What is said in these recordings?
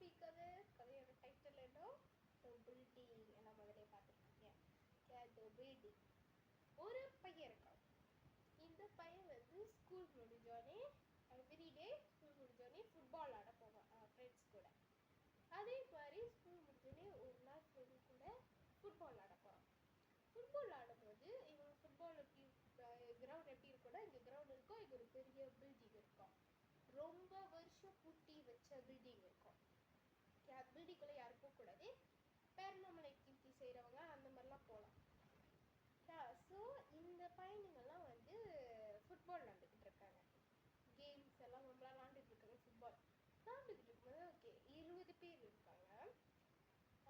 Happy கதையோட title என்ன? த building. எல்லாம் முதலே பார்த்துருக்கீங்க. த பில்டிங். ஒரு பையன் இருக்கான். இந்த பையன் ஸ்கூல் முடிஞ்சோடனே எவ்ரிடே ஸ்கூல் முடிஞ்சோடனே ஃபுட்பால் ஆட போவான் ஃப்ரெண்ட்ஸ் கூட. அதே மாதிரி ஸ்கூல் முடிஞ்சோடனே ஒரு நாள் ஃப்ரெண்ட் கூட ஃபுட்பால் ஆட போகிறான். ஃபுட்பால் ஆடும்போது இவங்க ஃபுட்பால் எப்படி கிரவுண்ட் எப்படி இருக்கும்னா, இங்கே கிரவுண்ட் இருக்கும், இங்கே ஒரு பெரிய பில்டிங் இருக்கும். ரொம்ப வருஷம் பூட்டி வச்ச பில்டிங் இருக்கும். பில்டிங்குள்ளே யாரும் போகக்கூடாது. பேரனாமல் ஆக்டிவிட்டி செய்கிறவங்க அந்த மாதிரிலாம் போகலாம். ஸோ இந்த பையனுங்கெல்லாம் ஃபுட்பால் விளாண்டுக்கிட்டு இருக்காங்க. கேம்ஸ் எல்லாம் நம்மளாம் விளாண்டுட்டு இருக்காங்க. ஃபுட்பால் விளாண்டுக்கிட்டு இருக்கும்போது ஓகே 20 பேர் இருக்காங்க.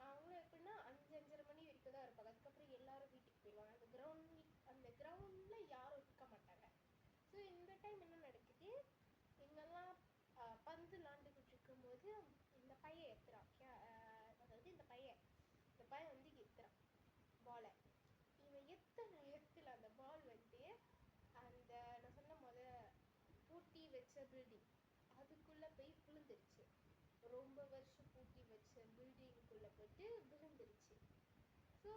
அவங்களும் எப்படின்னா 5-5:30 மணி வரைக்கும் தான் இருப்பாங்க. அதுக்கப்புறம் எல்லாரும் வீட்டுக்கு போயிடுவாங்க. அந்த கிரவுண்டில் யாரும் இருக்க மாட்டாங்க. ஸோ இந்த டைம் என்ன நடக்குது, இங்கெல்லாம் பந்து விளாண்டுக்கிட்டு இருக்கும்போது இந்த பையன் எத்துறான். அதாவது இந்த பையன் எத்துறான் பாலை. இவன் எத்துல அந்த பால் அந்த நான் சொன்ன பூட்டி வச்ச பில்டிங் அதுக்குள்ளே போய் விழுந்துருச்சு. ரொம்ப வருஷம் பூட்டி வச்ச பில்டிங்குள்ளே போயிட்டு விழுந்துருச்சு. ஸோ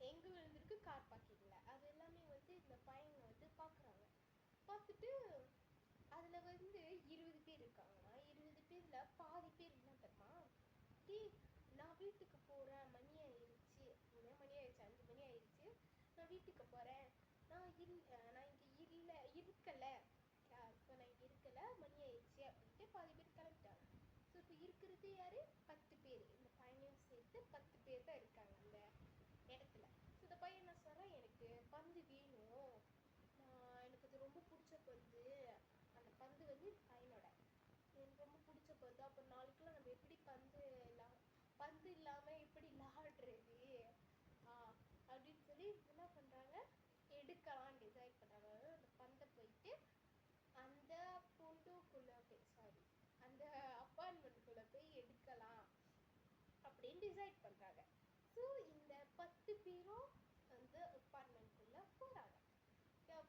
எங்கே விழுந்திருக்கு? கார் பார்க்கிங்ல. அது எல்லாமே இந்த பையங்க பார்க்குறாங்க. பார்த்துட்டு அதில் 20 பேர் இருக்காங்கன்னா 20 பேரில் பாதி பேர் என்ன தெரியுமா, நான் வீட்டுக்கு போகிறேன், மணி ஆயிடுச்சு, 5 மணி ஆயிடுச்சு, நான் வீட்டுக்கு போகிறேன், நான் இங்கே இருக்கலை, இப்போ நான் இங்கே இருக்கலை, மணி ஆயிடுச்சு அப்படின்ட்டு பாதி பேர் கிளம்பிட்டாங்க. ஸோ இப்போ இருக்கிறது யார்? 10 பேர். இந்த பையனையும் சேர்த்து 10 பேர் தான் இருக்காங்க அந்த இடத்துல. ஸோ இந்த பையன் என்ன சொல்கிறான், எனக்கு பந்து வேணும், எனக்கு அது ரொம்ப பிடிச்ச பந்து, அந்த பந்து பையனோட எனக்கு ரொம்ப பிடிச்ச பந்து, அப்போ நாளைக்குலாம் நம்ம எப்படி பந்து இல்லாமல் எப்படி விளாடுறது அப்படின்னு சொல்லி என்ன பண்ணுறாங்க, எடுக்கலான்னு டிசைட் பண்ணுறாங்க. அதாவது அந்த பந்தை போயிட்டு அந்த அந்த அப்பார்ட்மெண்ட்டுக்குள்ளே போய் எடுக்கலாம் அப்படின்னு டிசைட் பண்ணுறாங்க. ஸோ இந்த 10 பேரும் அப்பார்ட்மெண்ட்டுக்குள்ளே போகிறாங்க.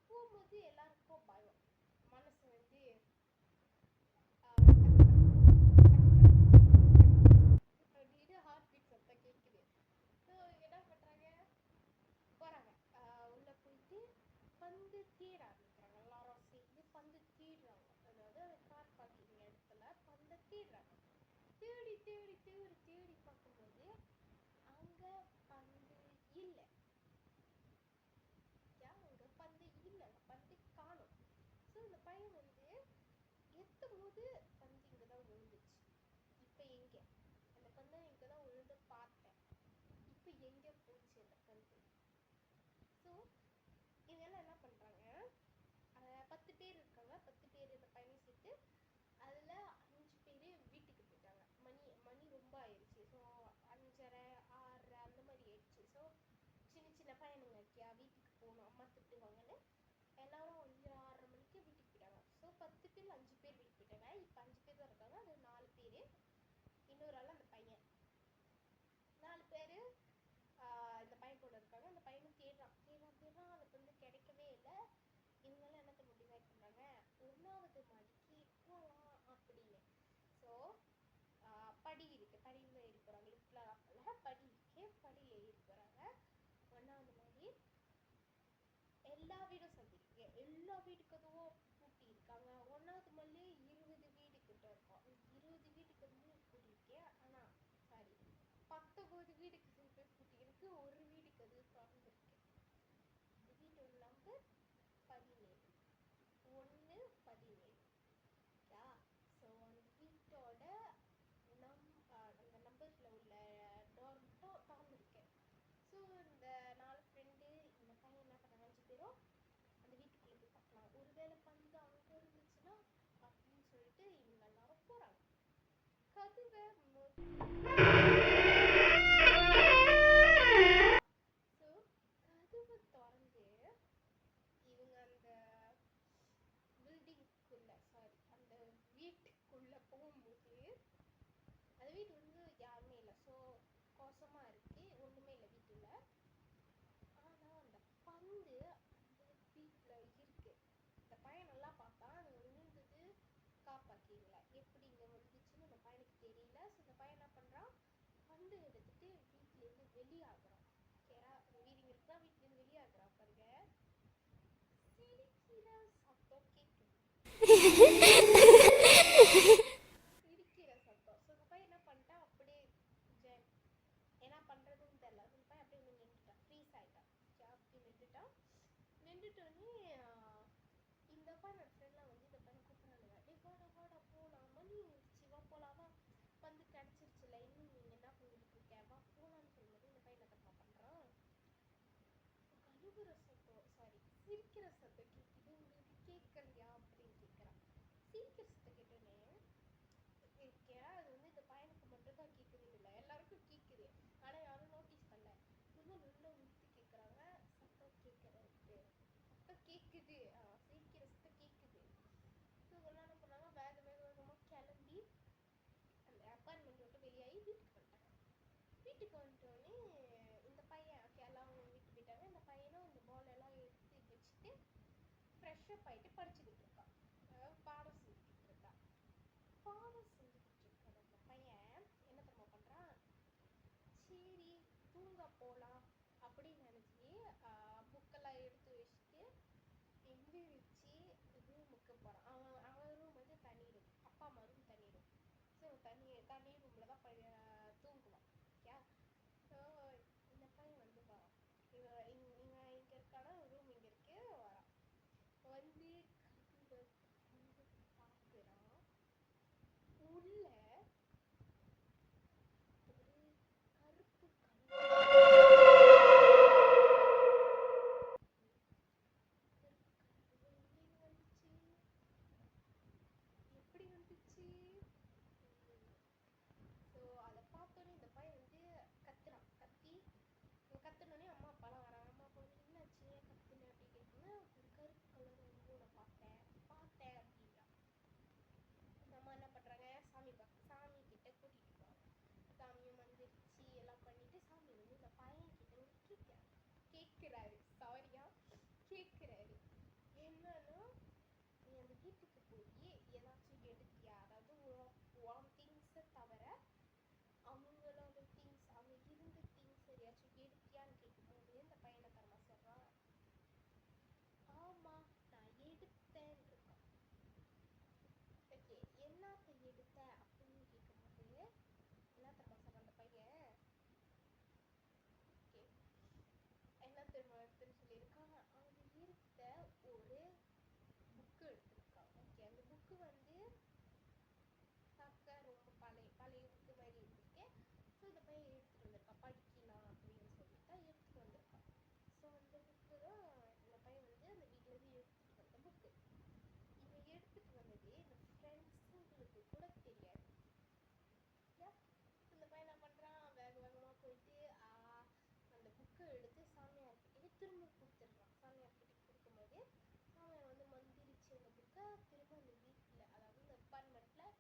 போகும்போது எல்லாருக்கும் பயம். மனசு அப்படின்னு ஹார்ட் பீட் சத்தம் கேட்குது. ஸோ என்ன பண்ணுறாங்க, போகிறாங்க. உள்ளே போயிட்டு பந்து தேட ஆரம்பிக்கிறாங்க. எல்லாரும் சேர்ந்து பந்து தேடுறாங்க. அதாவது கார் பார்க்கிங் இடத்துல பந்தை தேடுறாங்க. தேடி தேடி தேடி தேடி பார்க்கும்போது அங்கே பந்து இல்லை. அங்கே பந்து காணும். ஸோ இந்த பையன் எத்தும் போது பந்து இங்கே தான் விழுந்துச்சு. இப்போ எங்கே அந்த பந்தை இங்கே தான் விழுந்து பார்த்தேன், இப்போ எங்கே போச்சு அந்த பந்து? ஸோ இவங்கெல்லாம் என்ன பண்ணுறாங்க, 10 பேர் இருக்காங்க. 10 பேர் இந்த பையனை சேர்த்து அதில் 5 பேர் வீட்டுக்கு போயிட்டாங்க. மணி ரொம்ப ஆயிடுச்சு. ஸோ 5:30 6 அந்த மாதிரி ஆயிடுச்சு. ஸோ சின்ன பையனுங்க இருக்கியா, வீட்டுக்கு போகணும், அம்மா திட்டுவாங்கன்னு எல்லாரும் 6:30 மணிக்கு வீட்டுக்கு போயிட்டாங்க. ஸோ 10 பேர் 5 பேர் வீட்டுக்கு போயிட்டாங்க. இப்போ 5 பேர் தான் இருக்காங்க. அது 4 பேர், இன்னொரு ஆள் அந்த பையன், 4 பேர் இந்த பையன் கூட இருக்காங்க. அந்த பையனும் தேடுறான். அது கிடைக்கவே இல்லை. இவங்கெல்லாம் என்ன டிசைட் பண்ணுறாங்க, 1வது மாடிக்கு போகலாம் அப்படின்னு. ஸோ படி இருக்கு, படியில் ஏறி போகிறாங்க. லிஃப்டில் படி இருக்கு, படியில் ஏறி போகிறாங்க. 1வது மாடி. எல்லா வீடும் சந்திருக்கு. எல்லா வீடு கதவும் பூட்டி இருக்காங்க. 1வது மாடிலே 20 வீடு கிட்ட இருக்கும். 20 வீடு கதவு பூட்டி இருக்கு. ஆனால் சாரி 19 வீடு கதவு பூட்டி இருக்கு. ஒரு வீடு கதவு திறந்துருக்கு. இந்த வீட்டோட நம்பர் 17. 1-17. ஸோ அந்த வீட்டோட அந்த நம்பர்ஸில் உள்ள டோர் மட்டும் திறந்துருக்கு. ஸோ இந்த 4 ஃப்ரெண்டு இந்த பையன் என்ன பண்ணுறாங்க, 5 பேரும் அந்த வீட்டுக்குள்ளே போய் பார்க்கலாம், ஒருவேளை பந்து அங்கே இருந்துச்சுன்னா அப்படின்னு சொல்லிட்டு இவங்க எல்லாரும் போகிறாங்க. கதவை திறந்து இவங்க அந்த அந்த வீட்டுக்குள்ளே போகும்போது அந்த வீட்டு யாருமே இல்லை. ஸோ கோசமாக இருக்கு, ஒன்றுமே இல்லை வீட்டுல. ஆனால் அந்த பந்து அந்த வீட்டில் இருக்கு. இந்த பையன் நல்லா பார்த்தா அது விழுந்தது காப்பாக்கிங்கள, எப்படி இங்கே வந்துச்சுன்னு அந்த பையனுக்கு தெரியவே வெளியாகிறான். ஓகேரா, வீடிங் இருக்கா, வீட்டுலேருந்து வெளியாகிறான் பாருங்க. சிரிக்கிற சத்தம் கேட்குது. சிரிக்கிற சத்தம். ஸோ இந்த பையன் என்ன பண்ணிட்டான், அப்படியே என்ன பண்ணுறதுன்னு தெரியல. அந்த பையன் அப்படியே வந்து நின்றுட்டான், ஃப்ரீஸ் ஆகிட்டான். ஓகே, அப்படி நின்றுட்டான். நின்றுட்டோன்னே இந்த பையன் ஃப்ரெண்ட்லாம் வந்து இந்த பையனை கூப்பிட்றானுங்க. டே வாடா வாடா போகலாம், மணி சிவா போகலாமா, வந்து கிடச்சிருச்சுல, இன்னும் நீங்கள் என்ன பண்ணிட்டு இருக்க, வா போகலான்னு சொல்லும்போது இந்த பையன் என்ன தப்பா பண்ணுறான், கழுவுற சத்தம், சாரி சிரிக்கிற சத்தம் கேட்குது, உங்களுக்கு கேட்கலையா அப்படின்னு கேட்குறான். சிரிக்கிற சத்தம் கேட்டோன்னே இருக்கே, அது வந்து இந்த பையனுக்கு மட்டும் தான் கேட்குதுன்னு இல்லை, எல்லாருக்கும் கேட்குது. ஆனால் யாரும் நோட்டீஸ் பண்ணல. ரொம்ப நல்லா உறுத்தி கேட்குறாங்க. சத்தம் கேட்குறது, சத்தம் கேட்குது, சிரிக்கிற சத்தம் கேட்குது. ஸோ இதெல்லாம் என்ன பண்ணாங்க, வேகமாக கிளம்பி அந்த அப்பார்ட்மெண்ட் விட்டு வெளியாகி வீட்டுக்கு வந்துட்டாங்க. வீட்டுக்கு வந்துட்டோடனே இந்த பையன் எல்லாம் வீட்டுக்கு போயிட்டாங்க. இந்த பையனும் அந்த பால் எல்லாம் எடுத்து வச்சுட்டு ஃப்ரெஷ்அப் ஆகிட்டு படிச்சுக்கிட்டு இருக்கான். பாடம் செஞ்சுக்கிட்டு இருக்கான். பாடம் செஞ்சுக்கிட்டு இருக்க நம்ம பையன் என்ன தெரியுமா பண்ணுறான், சரி தூங்க போகலாம் அப்படின்னு நினச்சி புக்கெல்லாம் எடுத்து வச்சுட்டு எந்திரிச்சு ரூமுக்கு போகிறான். அவன் ரூம் வந்து தனி ரூம், அப்பா அம்மா ரூம் தனி ரூம். ஸோ தனி ரூமில் தான் தூங்குவான். ஓகே, ஸோ இந்த பையன் வந்து வரான். இவன் இங்கே இருக்கானா, ரூம் இங்கே இருக்கு, வரான். வந்து கதவை வந்து பார்க்குறான். உள்ள ஒரு கருப்பு எப்படி வந்துச்சு. ஸோ அதை பார்த்தோன்னே இந்த பையன் வந்து கத்துறான். கத்துனோடனே அம்மா அப்பாலாம் வராங்க. அம்மா அப்பா வந்து என்னாச்சு, ஏன் கத்துன அப்படி கேட்கும்போது, ஒரு கருப்பு கலர் வந்து நான் பார்த்தேன் அப்படின்னா. அந்த அம்மா என்ன பண்ணுறாங்க, சாமி கிட்ட கூட்டிகிட்டு போகிறாங்க. சாமியும் வந்துருச்சு, எல்லாம் பண்ணிட்டு சாமி வந்து இந்த பையன் கிட்ட வந்து கேட்குறாரு, சாரியா கேட்குறாரு, என்னன்னா நீ அந்த வீட்டுக்கு போய் ஏதாச்சும் எடுத்தியா, அதாவது உன் திங்ஸை தவிர அவங்களோட திங்ஸ், அவங்க இருந்த திங்ஸ் எதையாச்சும் எடுத்தியான்னு கேட்கும்போது இந்த பையனை தரமா சொல்கிறான், ஆமாம் நான் எடுத்தேன் இருக்கான். ஓகே, என்னத்தை எடுத்த அப்படின்னு கேட்கும்போது என்ன தரமா சொல்கிறான் அந்த பையன், ஓகே என்ன தெரியுமா எடுத்துன்னு சொல்லியிருக்கான், அவங்க எடுத்த ஒரு புக்கு எடுத்திருக்கான். ஓகே, அந்த புக்கு வந்து பார்க்க ரொம்ப பழைய புக்கு மாதிரி இருந்திருக்கேன். ஸோ இந்த பையன் எடுத்துகிட்டு வந்திருக்கான், படிக்கலாம் அப்படின்னு சொல்லிட்டு தான் எடுத்துகிட்டு வந்திருக்கான். ஸோ அந்த புக்கு தான் இந்த பையன் வந்து அந்த வீட்டிலேருந்து எடுத்துகிட்டு வந்த புக்கு. இவன் எடுத்துகிட்டு வந்தது இந்த ஃப்ரெண்ட்ஸுங்களுக்கு கூட தெரியாது. இந்த பையன் என்ன பண்ணுறான், வேகமாக போயிட்டு அந்த புக்கை எடுத்து சாமியார்கிட்டே திரும்ப கொடுத்துட்றான். சாமியார்கிட்ட கொடுக்கும்போது சாமியார் வந்து மந்திரிச்சு அந்த புக்கை திரும்ப அந்த வீட்டில், அதாவது இந்த அப்பார்ட்மெண்ட்டில்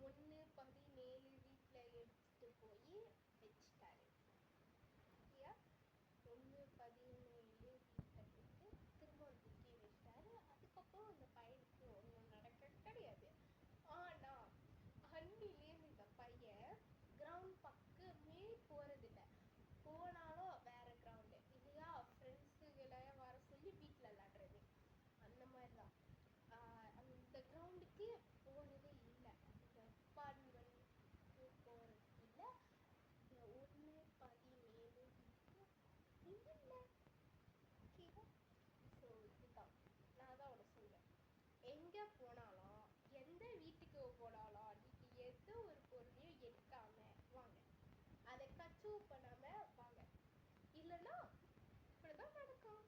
1-17 வீட்டில் எடுத்துகிட்டு போய் வச்சுட்டாரு. ஓகேயா, 1-17 வீட்டில் போயிட்டு திரும்ப அந்த புக்கையை வச்சுட்டாரு. அதுக்கப்புறம் அந்த பையனுக்கு ஒன்றும் நடக்க கிடையாது. ஆனால் அன்னிலேருந்து இந்த பையன் கிரவுண்ட் பக்கமே போகிறதில்ல. போனாலும் வேற கிரவுண்டு இல்லையா, ஃப்ரெண்ட்ஸுகளை வர சொல்லி வீட்டில் விளாடுறது, அந்த மாதிரி தான். அந்த கிரவுண்டுக்கு போகிறதே இல்லை, அந்த அப்பார்ட்மெண்ட்டுக்கு போகிறது இல்லை, 1-17 வீட்டுக்கு இல்லை. ஓகேவா, ஸோ இதுதான் நான் தான் உனக்கு சொல்லுவேன், எங்கே போனாலும் எந்த வீட்டுக்கு போனாலும் நீங்கள் எந்த ஒரு பொருளையும் எடுக்காம வாங்க, அதை கச்சூ பண்ணாம வாங்க, இல்லைன்னா இப்படிதான் நடக்கும்.